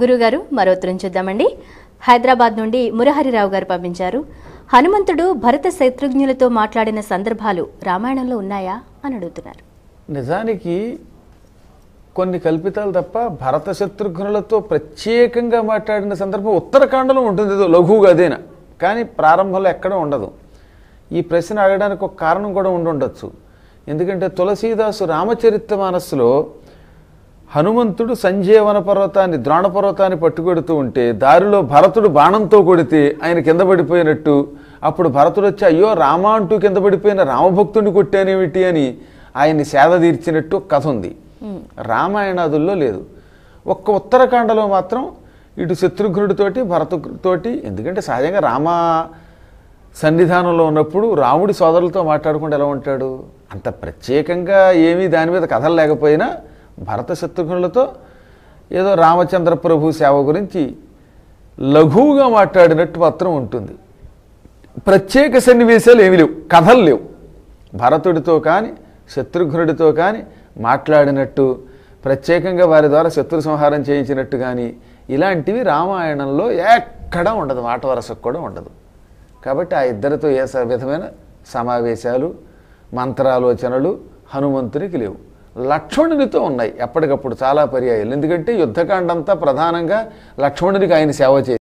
గురుగారు మరో ఉత్తరం చూద్దామండి. హైదరాబాద్ నుండి మురహరిరావు గారు పంపించారు. హనుమంతుడు భరత శత్రుఘ్నులతో మాట్లాడిన సందర్భాలు రామాయణంలో ఉన్నాయా అని అడుగుతున్నారు. నిజానికి కొన్ని కల్పితాలు తప్ప భరత శత్రుఘ్నులతో ప్రత్యేకంగా మాట్లాడిన సందర్భం ఉత్తరాఖండలో ఉంటుంది, ఏదో లఘువుగా అదేనా, కానీ ప్రారంభంలో ఎక్కడ ఉండదు. ఈ ప్రశ్న అడగడానికి ఒక కారణం కూడా ఉండొచ్చు. ఎందుకంటే తులసీదాసు రామచరిత్ర మానస్సులో హనుమంతుడు సంజీవన పర్వతాన్ని ద్రోణ పర్వతాన్ని పట్టుకొడుతూ ఉంటే దారిలో భరతుడు బాణంతో కొడితే ఆయన కింద పడిపోయినట్టు, అప్పుడు భరతుడు వచ్చి అయ్యో రామ అంటూ కింద పడిపోయిన రామభక్తుడిని కొట్టానేమిటి అని ఆయన్ని సేద తీర్చినట్టు కథ ఉంది. రామాయణాదుల్లో లేదు. ఒక్క ఉత్తరాఖండలో మాత్రం ఇటు శత్రుఘ్నుడితోటి భరతుడితోటి, ఎందుకంటే సహజంగా రామ సన్నిధానంలో ఉన్నప్పుడు రాముడి సోదరులతో మాట్లాడకుండా ఎలా ఉంటాడు, అంత ప్రత్యేకంగా ఏమీ దాని మీద కథలు లేకపోయినా భరత శత్రుఘ్నులతో ఏదో రామచంద్ర ప్రభు సేవ గురించి లఘువుగా మాట్లాడినట్టు మాత్రం ఉంటుంది. ప్రత్యేక సన్నివేశాలు ఏమీ లేవు, కథలు లేవు. భరతుడితో కానీ శత్రుఘ్నుడితో కానీ మాట్లాడినట్టు, ప్రత్యేకంగా వారి ద్వారా శత్రు సంహారం చేయించినట్టు కానీ ఇలాంటివి రామాయణంలో ఎక్కడా ఉండదు, మాట వరసకు కూడా ఉండదు. కాబట్టి ఆ ఇద్దరితో ఏ విధమైన సమావేశాలు మంత్రాలోచనలు హనుమంతునికి లేవు. లక్ష్మణునితో ఉన్నాయి ఎప్పటికప్పుడు చాలా పర్యాయాలు. ఎందుకంటే యుద్ధకాండంతా ప్రధానంగా లక్ష్మణునికి ఆయన సేవ చేసి